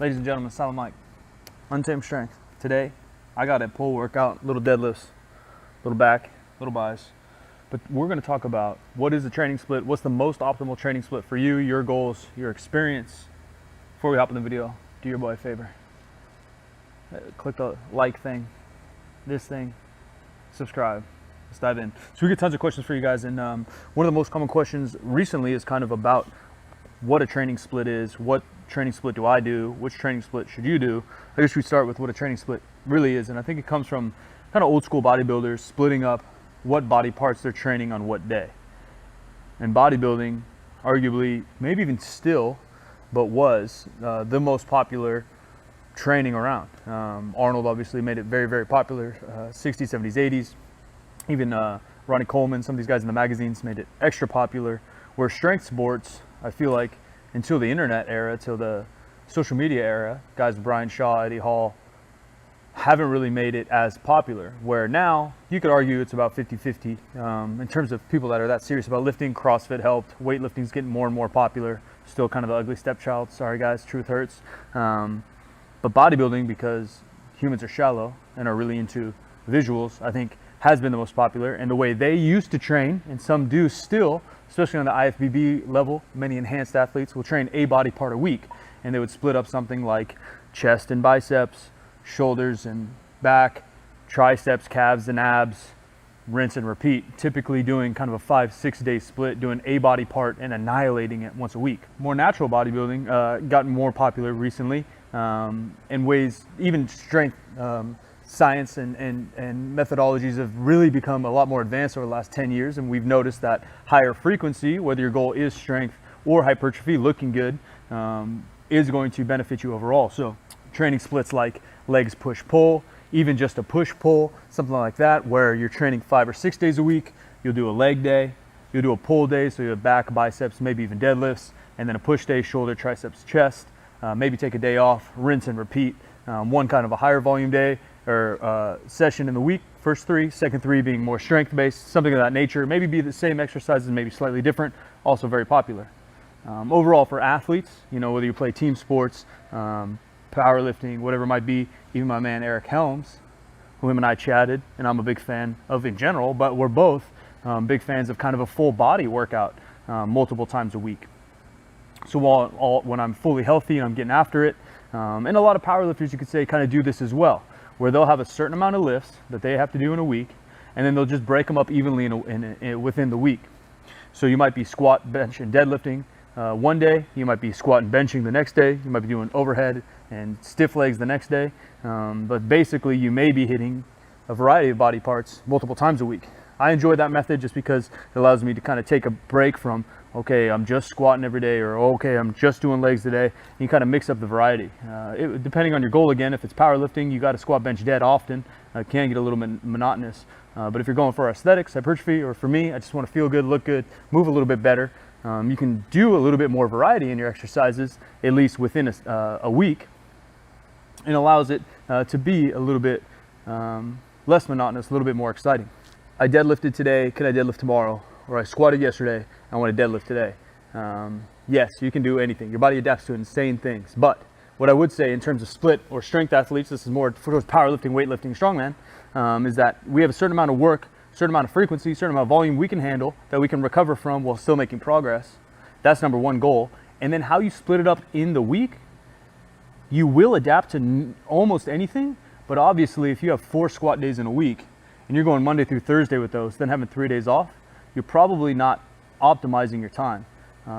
Ladies and gentlemen, Silent Mike, Untamed Strength. Today, I got a pull workout, little deadlifts, little back, little buys. But we're going to talk about what is the training split, what's the most optimal training split for you, your goals, your experience. Before we hop in the video, do your boy a favor. Click the like thing, this thing, subscribe. Let's dive in. So we get tons of questions for you guys, and one of the most common questions recently is kind of about what a training split is, what training split do I do, which training split should you do. I guess we start with what a training split really is, and I think it comes from kind of old school bodybuilders splitting up what body parts they're training on what day. And bodybuilding, arguably, maybe even still, but was the most popular training around. Arnold obviously made it very, very popular, 60s, 70s, 80s. Even Ronnie Coleman, some of these guys in the magazines made it extra popular, where strength sports, I feel like, until the internet era, till the social media era, guys Brian Shaw, Eddie Hall, haven't really made it as popular. Where now, you could argue it's about 50-50 in terms of people that are that serious about lifting. CrossFit helped. Weightlifting's getting more and more popular. Still kind of the ugly stepchild. Sorry guys, truth hurts. But bodybuilding, because humans are shallow and are really into visuals, I think has been the most popular. And the way they used to train, and some do still, especially on the IFBB level, many enhanced athletes will train a body part a week, and they would split up something like chest and biceps, shoulders and back, triceps, calves and abs, rinse and repeat, typically doing kind of a 5-6 day split, doing a body part and annihilating it once a week. More natural bodybuilding gotten more popular recently in ways, even strength science and methodologies have really become a lot more advanced over the last 10 years, and we've noticed that higher frequency, whether your goal is strength or hypertrophy, looking good, is going to benefit you overall. So training splits like legs push pull, even just a push pull, something like that, where you're training 5 or 6 days a week. You'll do a leg day, you'll do a pull day, so you have back, biceps, maybe even deadlifts, and then a push day, shoulder, triceps, chest. Maybe take a day off, rinse and repeat. One kind of a higher volume day or session in the week, first 3, second 3 being more strength based, something of that nature. Maybe be the same exercises, maybe slightly different, also very popular. Overall for athletes, you know, whether you play team sports, powerlifting, whatever it might be, even my man Eric Helms, who him and I chatted, and I'm a big fan of in general, but we're both big fans of kind of a full body workout multiple times a week. So when I'm fully healthy and I'm getting after it, and a lot of powerlifters, you could say, kind of do this as well, where they'll have a certain amount of lifts that they have to do in a week, and then they'll just break them up evenly within the week. So you might be squat, bench, and deadlifting one day. You might be squat and benching the next day. You might be doing overhead and stiff legs the next day. But basically, you may be hitting a variety of body parts multiple times a week. I enjoy that method just because it allows me to kind of take a break from, okay, I'm just squatting every day, or okay, I'm just doing legs today. You kind of mix up the variety. Depending on your goal, again, if it's powerlifting, you got to squat, bench, dead often. It can get a little bit monotonous. But if you're going for aesthetics, hypertrophy, or for me, I just want to feel good, look good, move a little bit better. You can do a little bit more variety in your exercises, at least within a week, and allows it to be a little bit less monotonous, a little bit more exciting. I deadlifted today, could I deadlift tomorrow? Or I squatted yesterday, I want to deadlift today. Yes, you can do anything. Your body adapts to insane things. But what I would say in terms of split or strength athletes, this is more for those powerlifting, weightlifting, strongman, is that we have a certain amount of work, certain amount of frequency, certain amount of volume we can handle that we can recover from while still making progress. That's number one goal. And then how you split it up in the week, you will adapt to almost anything. But obviously, if you have 4 squat days in a week and you're going Monday through Thursday with those, then having 3 days off, you're probably not optimizing your time.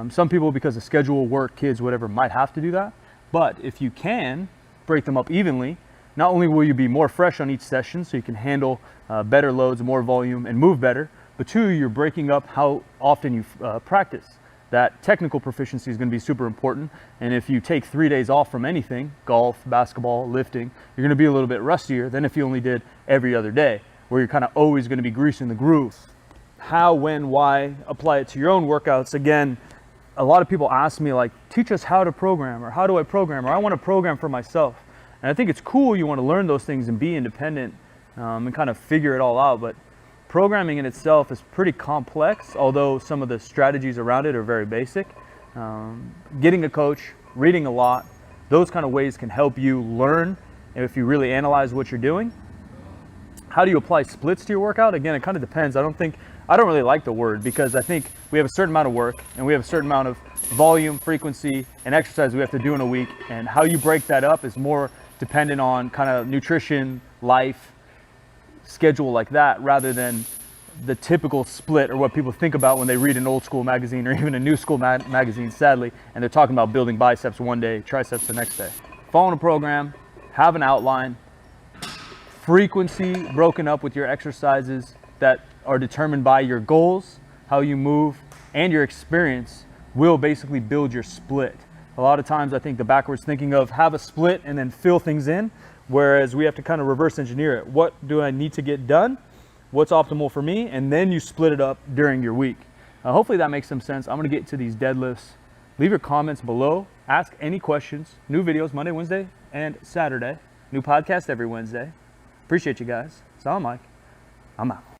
Some people, because of schedule, work, kids, whatever, might have to do that. But if you can break them up evenly, not only will you be more fresh on each session, so you can handle better loads, more volume, and move better, but 2, you're breaking up how often you practice. That technical proficiency is going to be super important. And if you take 3 days off from anything, golf, basketball, lifting, you're going to be a little bit rustier than if you only did every other day, where you're kind of always going to be greasing the groove. How, when, why, apply it to your own workouts. Again, a lot of people ask me, like, teach us how to program, or how do I program, or I want to program for myself. And I think it's cool, you want to learn those things and be independent and kind of figure it all out. But programming in itself is pretty complex, although some of the strategies around it are very basic. Getting a coach, reading a lot, Those kind of ways can help you learn if you really analyze what you're doing. How do you apply splits to your workout? Again, it kind of depends. I don't really like the word, because I think we have a certain amount of work and we have a certain amount of volume, frequency, and exercise we have to do in a week. And how you break that up is more dependent on kind of nutrition, life, schedule like that, rather than the typical split or what people think about when they read an old school magazine or even a new school magazine, sadly, and they're talking about building biceps one day, triceps the next day. Following a program, have an outline, frequency broken up with your exercises that are determined by your goals, how you move, and your experience will basically build your split. A lot of times I think the backwards thinking of have a split and then fill things in, whereas we have to kind of reverse engineer it. What do I need to get done? What's optimal for me? And then you split it up during your week. Hopefully that makes some sense. I'm gonna get to these deadlifts. Leave your comments below. Ask any questions. New videos Monday, Wednesday, and Saturday. New podcast every Wednesday. Appreciate you guys. So I'm Mike. I'm out.